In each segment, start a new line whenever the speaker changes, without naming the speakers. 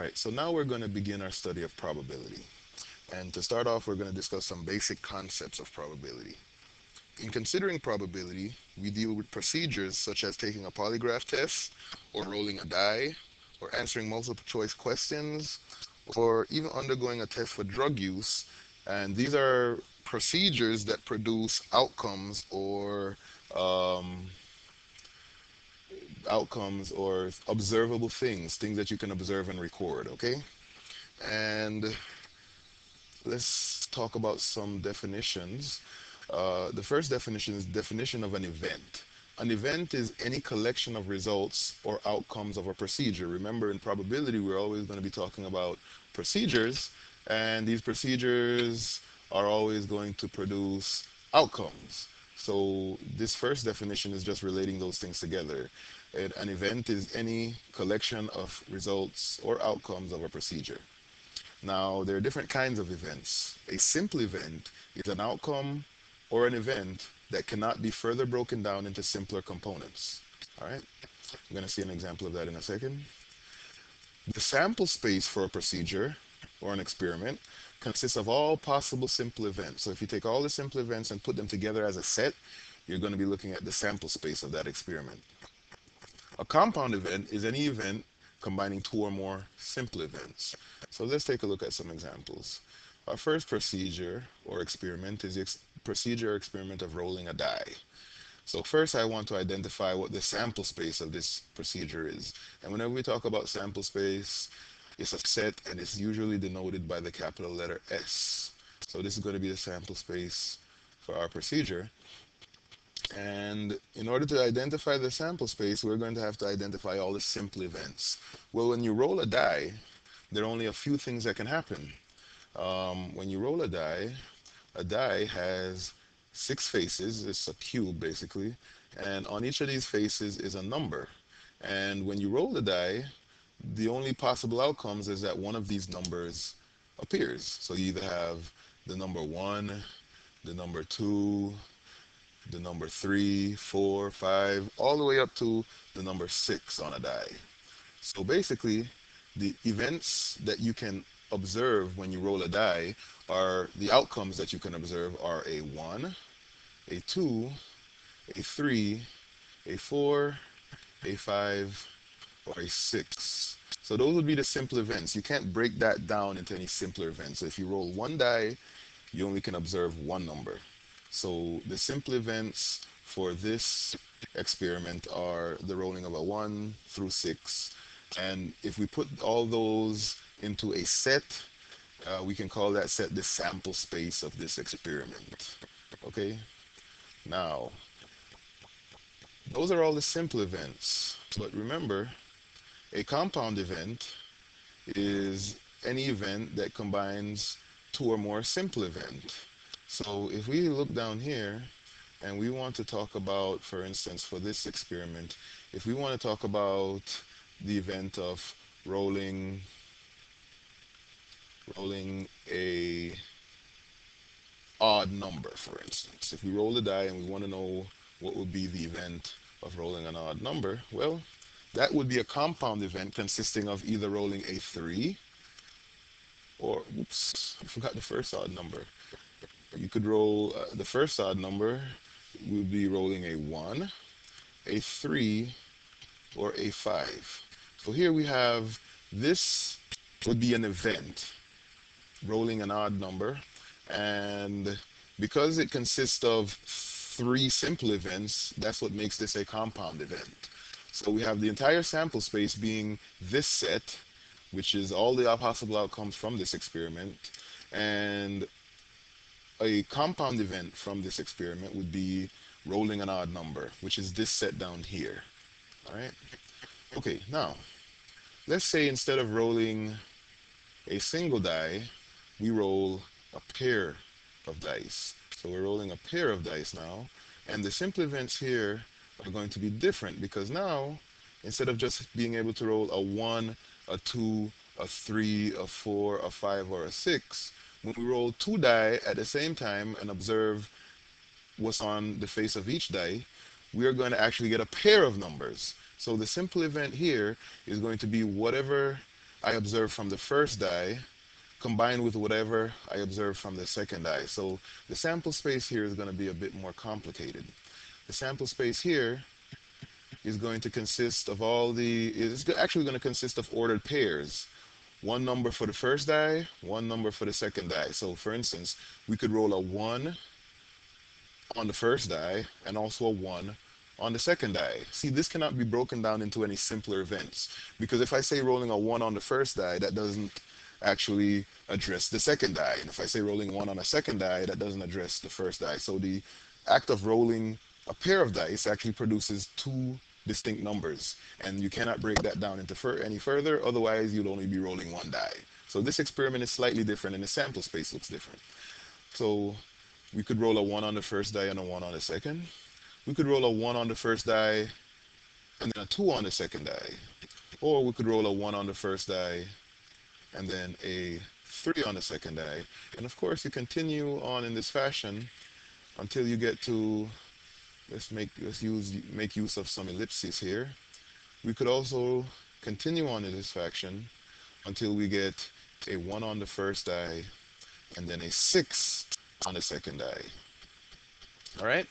right, so now we're going to begin our study of probability. And to start off, we're going to discuss some basic concepts of probability. In considering probability, we deal with procedures such as taking a polygraph test, or rolling a die, or answering multiple choice questions, or even undergoing a test for drug use. And these are procedures that produce um, outcomes or observable things that you can observe and record. Okay, and let's talk about some definitions. The first definition is definition of an event. An event is any collection of results or outcomes of a procedure. Remember, in probability, we're always going to be talking about procedures, and these procedures are always going to produce outcomes. So this first definition is just relating those things together. An event is any collection of results or outcomes of a procedure. Now, there are different kinds of events. A simple event is an outcome or an event that cannot be further broken down into simpler components. All right, I'm going to see an example of that in a second. The sample space for a procedure or an experiment consists of all possible simple events. So if you take all the simple events and put them together as a set, you're going to be looking at the sample space of that experiment. A compound event is any event combining two or more simple events. So let's take a look at some examples. Our first procedure or experiment is the procedure or experiment of rolling a die. So first I want to identify what the sample space of this procedure is. And whenever we talk about sample space, it's a set and it's usually denoted by the capital letter S. So this is going to be the sample space for our procedure. And in order to identify the sample space, we're going to have to identify all the simple events. Well, when you roll a die, there are only a few things that can happen. When you roll a die has six faces. It's a cube, basically. And on each of these faces is a number. And when you roll the die, the only possible outcomes is that one of these numbers appears. So you either have the number 1, the number 2, the number 3, 4, 5, all the way up to the number 6 on a die. So basically, the events that you can observe when you roll a die are the outcomes that you can observe are a 1, a 2, a 3, a 4, a 5, or a 6. So those would be the simple events. You can't break that down into any simpler events. So if you roll one die, you only can observe one number. So the simple events for this experiment are the rolling of a 1 through 6. And if we put all those into a set, we can call that set the sample space of this experiment. Okay? Now, those are all the simple events. But remember, a compound event is any event that combines two or more simple events. So if we look down here and we want to talk about, for instance, for this experiment, if we want to talk about the event of rolling a odd number, for instance. If we roll the die and we want to know what would be the event of rolling an odd number, well, that would be a compound event consisting of either rolling a 3 or, oops, I forgot the first odd number. You could roll the first odd number would be rolling a 1, a 3, or a 5. So here we have this would be an event, rolling an odd number, and because it consists of three simple events, that's what makes this a compound event. So we have the entire sample space being this set, which is all the possible outcomes from this experiment, and a compound event from this experiment would be rolling an odd number, which is this set down here. All right. Okay, now let's say instead of rolling a single die, we roll a pair of dice. So we're rolling a pair of dice now, and the simple events here are going to be different because now, instead of just being able to roll a 1, a 2, a 3, a 4, a 5, or a 6, when we roll two die at the same time and observe what's on the face of each die, we are going to actually get a pair of numbers. So the simple event here is going to be whatever I observe from the first die combined with whatever I observe from the second die. So the sample space here is going to be a bit more complicated. The sample space here is going to consist of it's actually going to consist of ordered pairs. One number for the first die, one number for the second die. So for instance, we could roll a 1 on the first die and also a 1 on the second die. See, this cannot be broken down into any simpler events, because if I say rolling a 1 on the first die, that doesn't actually address the second die. And if I say rolling 1 on a second die, that doesn't address the first die. So the act of rolling a pair of dice actually produces two distinct numbers, and you cannot break that down into any further, otherwise you'd only be rolling one die. So this experiment is slightly different and the sample space looks different. So we could roll a 1 on the first die and a 1 on the second. We could roll a 1 on the first die and then a 2 on the second die. Or we could roll a 1 on the first die and then a 3 on the second die. And of course, you continue on in this fashion until you get to, make use of some ellipses here. We could also continue on in this fashion until we get a 1 on the first die and then a 6 on the second die. All right?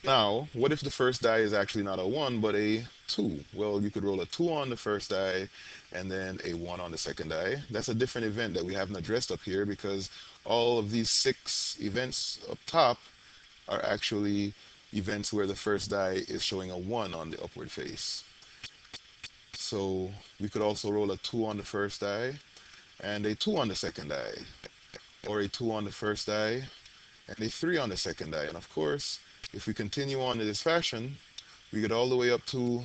Now, what if the first die is actually not a 1 but a 2? Well, you could roll a 2 on the first die and then a 1 on the second die. That's a different event that we haven't addressed up here, because all of these 6 events up top are actually events where the first die is showing a 1 on the upward face. So we could also roll a 2 on the first die and a 2 on the second die, or a 2 on the first die and a 3 on the second die. And of course, if we continue on in this fashion, we get all the way up to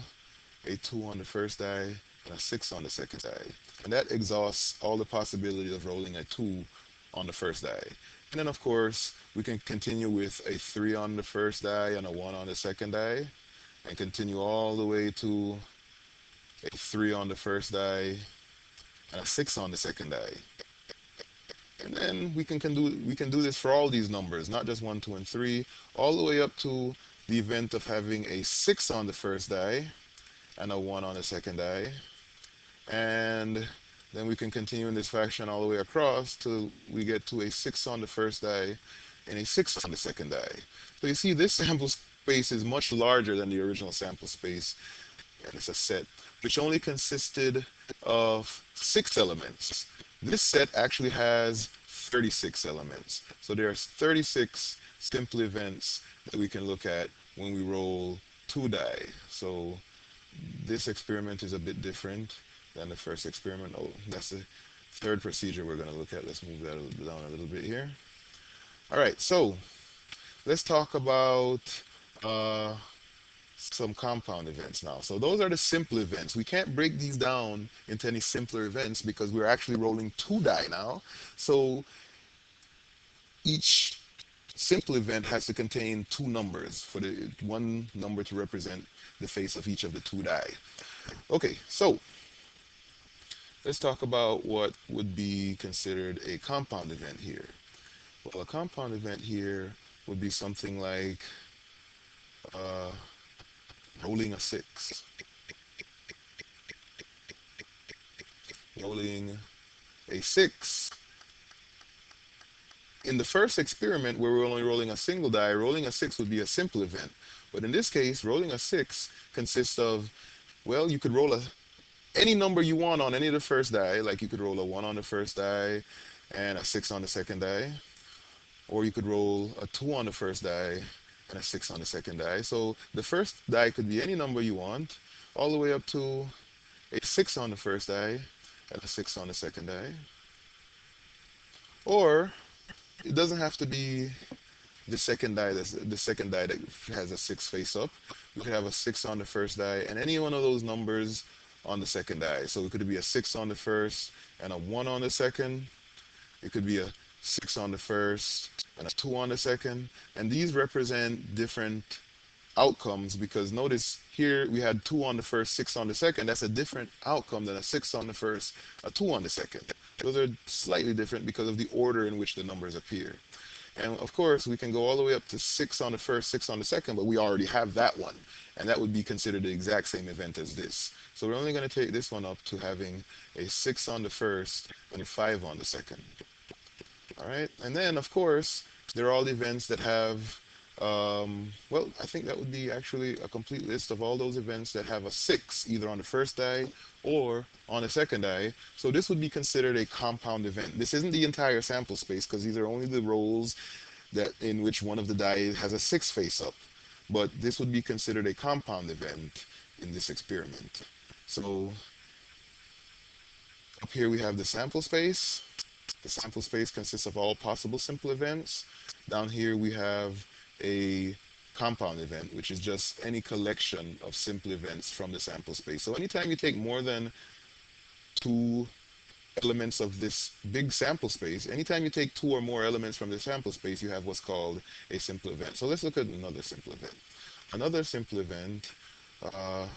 a 2 on the first die and a 6 on the second die. And that exhausts all the possibility of rolling a 2 on the first die. And then of course, we can continue with a 3 on the first die and a 1 on the second die, and continue all the way to a 3 on the first die and a 6 on the second die. And then we can do this for all these numbers, not just 1, 2, and 3, all the way up to the event of having a 6 on the first die and a 1 on the second die. And then we can continue in this fashion all the way across till we get to a 6 on the first die and a 6 on the second die. So you see, this sample space is much larger than the original sample space, and it's a set which only consisted of 6 elements. This set actually has 36 elements. So there's 36 simple events that we can look at when we roll 2 die. So this experiment is a bit different than the first experiment. Oh, that's the third procedure we're going to look at. Let's move that down a little bit here. All right, so let's talk about some compound events now. So those are the simple events. We can't break these down into any simpler events because we're actually rolling 2 die now. So each simple event has to contain 2 numbers, for the one number to represent the face of each of the 2 die. Okay, so let's talk about what would be considered a compound event here. Well, a compound event here would be something like rolling a 6, rolling a 6. In the first experiment, where we're only rolling a single die, rolling a 6 would be a simple event. But in this case, rolling a 6 consists of, well, you could roll any number you want on any of the first die, like you could roll a 1 on the first die and a 6 on the second die, or you could roll a 2 on the first die and a 6 on the second die. So the first die could be any number you want, all the way up to a 6 on the first die and a 6 on the second die. Or it doesn't have to be the second die that has a 6 face up. We could have a 6 on the first die and any one of those numbers on the second die. So it could be a 6 on the first and a 1 on the second. It could be a 6 on the first and a 2 on the second. And these represent different outcomes, because notice here we had 2 on the first, 6 on the second. That's a different outcome than a 6 on the first, a 2 on the second. Those are slightly different because of the order in which the numbers appear. And of course, we can go all the way up to 6 on the first, 6 on the second, but we already have that one. And that would be considered the exact same event as this. So we're only going to take this one up to having a 6 on the first and a 5 on the second. All right. And then, of course, there are all the events that have, well, I think that would be actually a complete list of all those events that have a 6, either on the first die or on the second die. So this would be considered a compound event. This isn't the entire sample space because these are only the rows that in which one of the die has a 6 face up. But this would be considered a compound event in this experiment. So up here we have the sample space. The sample space consists of all possible simple events. Down here we have a compound event, which is just any collection of simple events from the sample space. So anytime you take more than two elements of this big sample space, anytime you take two or more elements from the sample space, you have what's called a simple event. So let's look at another simple event. Another simple event uh,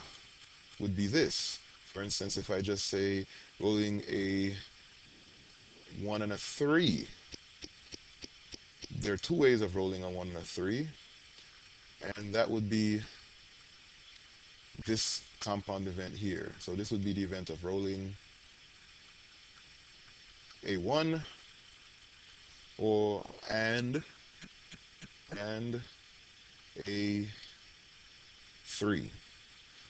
would be this. For instance, if I just say rolling a 1 and a 3, there are two ways of rolling a 1 and a 3, and that would be this compound event here. So this would be the event of rolling a 1 or and a 3.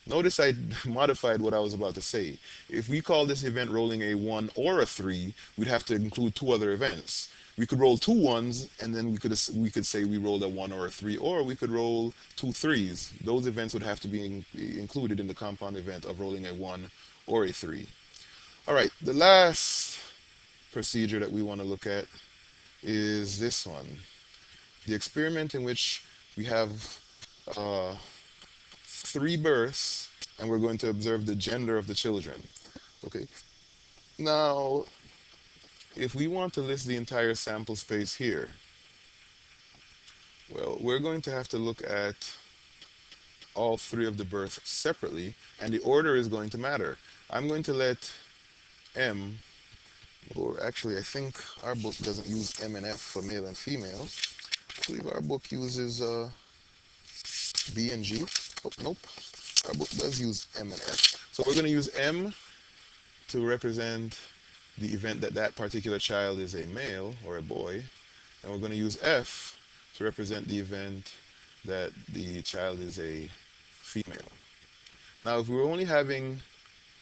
Notice I modified what I was about to say. If we call this event rolling a 1 or a 3, we'd have to include two other events. We could roll two ones, and then we could say we rolled a 1 or a 3, or we could roll two threes. Those events would have to be included in the compound event of rolling a 1 or a 3. All right, the last procedure that we want to look at is this one. The experiment in which we have uh, 3 births, and we're going to observe the gender of the children. Okay. Now, if we want to list the entire sample space here, well, we're going to have to look at all 3 of the births separately, and the order is going to matter. I'm going to let M, or actually I think our book doesn't use M and F for male and female. I believe our book uses B and G. Oh, nope. Our book does use M and F. So we're going to use M to represent the event that that particular child is a male or a boy, and we're going to use F to represent the event that the child is a female. Now, if we're only having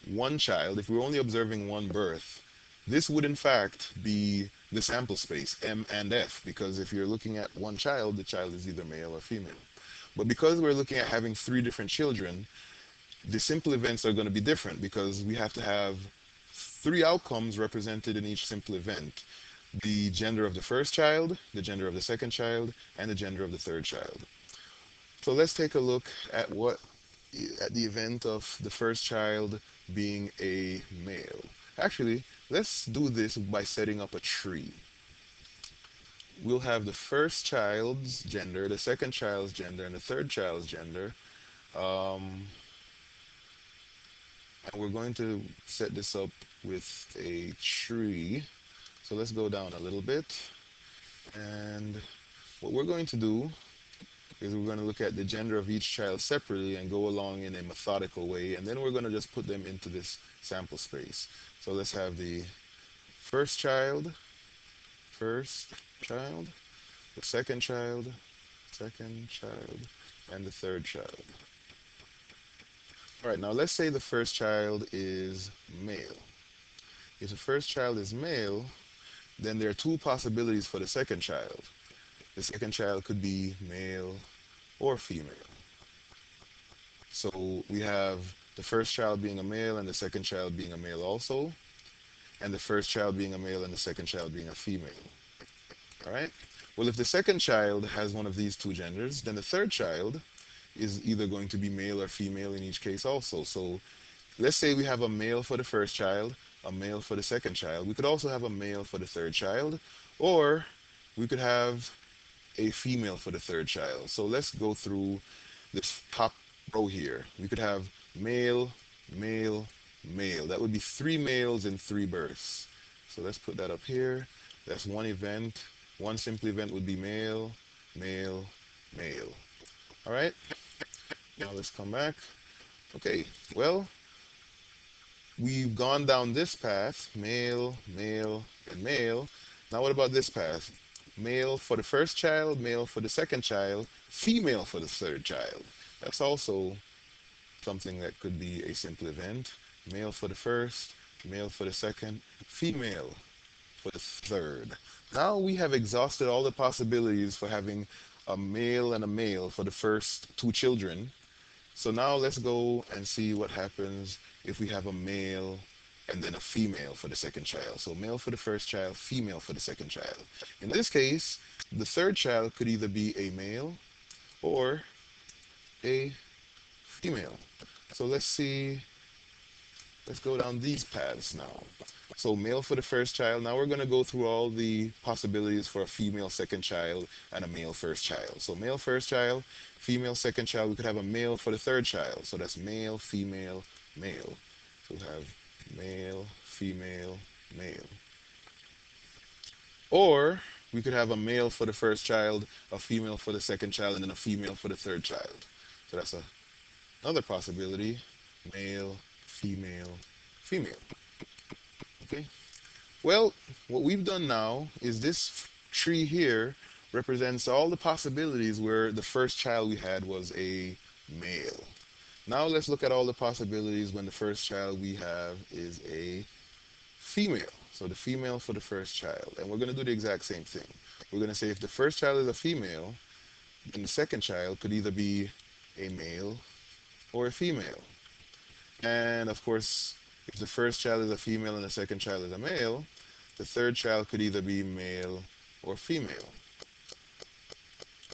one child, if we're only observing one birth, this would in fact be the sample space, M and F, because if you're looking at one child, the child is either male or female. But because we're looking at having 3 different children, the simple events are going to be different because we have to have 3 outcomes represented in each simple event. The gender of the first child, the gender of the second child, and the gender of the third child. So let's take a look at at the event of the first child being a male. Actually, let's do this by setting up a tree. We'll have the first child's gender, the second child's gender, and the third child's gender. Um, and we're going to set this up with a tree. So let's go down a little bit. And what we're going to do is we're going to look at the gender of each child separately and go along in a methodical way. And then we're going to just put them into this sample space. So let's have the first child, the second child, and the third child. All right, now let's say the first child is male. If the first child is male, then there are 2 possibilities for the second child. The second child could be male or female. So we have the first child being a male and the second child being a male also, and the first child being a male and the second child being a female. All right? Well, if the second child has one of these 2 genders, then the third child is either going to be male or female in each case also. So let's say we have a male for the first child, a male for the second child. We could also have a male for the third child, or we could have a female for the third child. So let's go through this top row here. We could have male, male, male. That would be 3 males in 3 births. So let's put that up here. That's one event One simple event would be male, male, male. All right, now let's come back. Okay, well, we've gone down this path, male, male, and male. Now what about this path? Male for the first child, male for the second child, female for the third child. That's also something that could be a simple event. Male for the first, male for the second, female for the third. Now we have exhausted all the possibilities for having a male and a male for the first two children. So now let's go and see what happens if we have a male and then a female for the second child. So male for the first child, female for the second child. In this case, the third child could either be a male or a female. So let's go down these paths now. So male for the first child. Now we're going to go through all the possibilities for a female second child and a male first child. So male first child, female second child. We could have a male for the third child. So that's male, female, male. So we have male, female, male. Or we could have a male for the first child, a female for the second child, and then a female for the third child. So that's another possibility. Male, female, female. Okay. Well, what we've done now is this tree here represents all the possibilities where the first child we had was a male. Now let's look at all the possibilities when the first child we have is a female. So the female for the first child. And we're going to do the exact same thing. We're going to say if the first child is a female, then the second child could either be a male or a female. And of course, if the first child is a female and the second child is a male, the third child could either be male or female.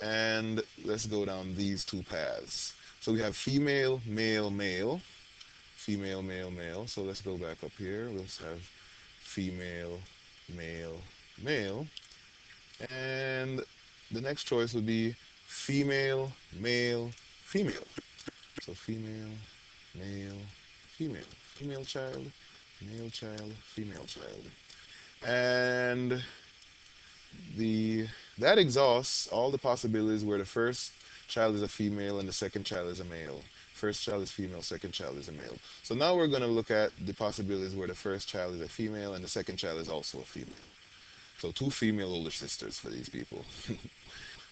And let's go down these two paths. So we have female, male, male, female, male, male. So let's go back up here. Let's have female, male, male. And the next choice would be female, male, female. So female, male, female. Female child, male child, female child. And the that exhausts all the possibilities where the first child is a female and the second child is a male. First child is female, second child is a male. So now we're going to look at the possibilities where the first child is a female and the second child is also a female. So two female older sisters for these people.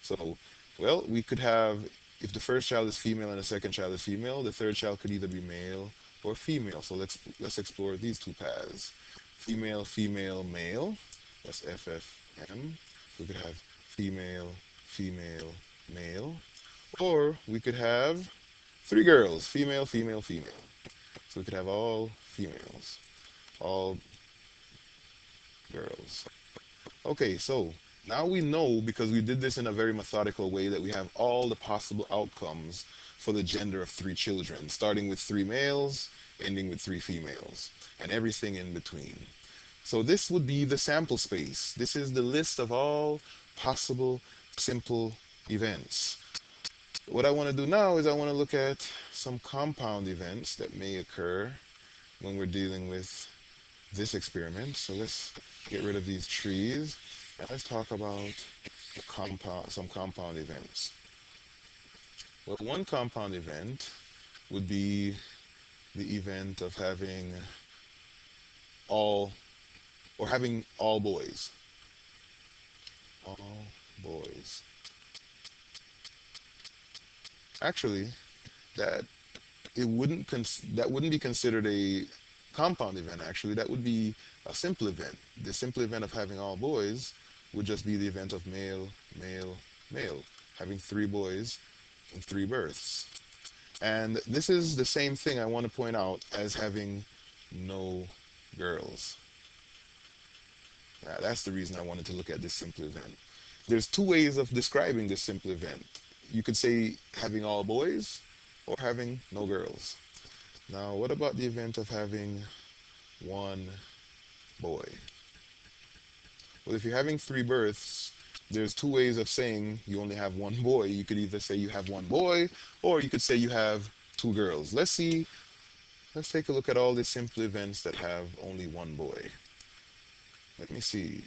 So, well, we could have, if the first child is female and the second child is female, the third child could either be male or female. So let's explore these two paths. Female, female, male. That's FFM. We could have female, female, male. Or we could have three girls, female, female, female. So we could have all females, all girls. Okay, so now we know, because we did this in a very methodical way, that we have all the possible outcomes for the gender of three children, starting with three males, ending with three females, and everything in between. So this would be the sample space. This is the list of all possible simple events. What I want to do now is I want to look at some compound events that may occur when we're dealing with this experiment. So let's get rid of these trees and let's talk about some compound events. Well, one compound event would be the event of having all having all boys. All boys. Actually, that that wouldn't be considered a compound event. Actually, that would be a simple event. The simple event of having all boys would just be the event of male, male, male, having three boys and three births. And this is the same thing I want to point out as having no girls. That's the reason I wanted to look at this simple event. There's two ways of describing this simple event. You could say having all boys or having no girls. Now, what about the event of having one boy? Well, if you're having three births, there's two ways of saying you only have one boy. You could either say you have one boy, or you could say you have two girls. Let's take a look at all the simple events that have only one boy. Let me see.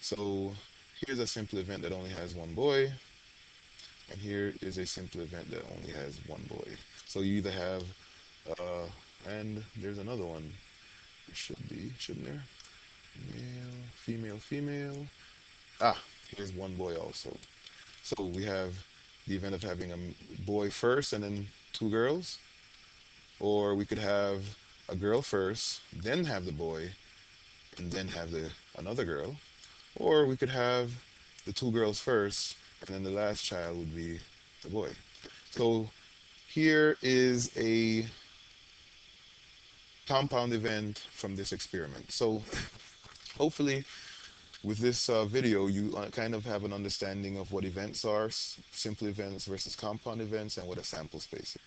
So here's a simple event that only has one boy, and here is a simple event that only has one boy. So you either have, and there's another one. It should be, shouldn't there? Male, female, female. Ah, here's one boy also. So we have the event of having a boy first and then two girls, or we could have a girl first, then have the boy, and then have the another girl, or we could have the two girls first, and then the last child would be the boy. So here is a compound event from this experiment. So hopefully with this video, you kind of have an understanding of what events are, simple events versus compound events, and what a sample space is.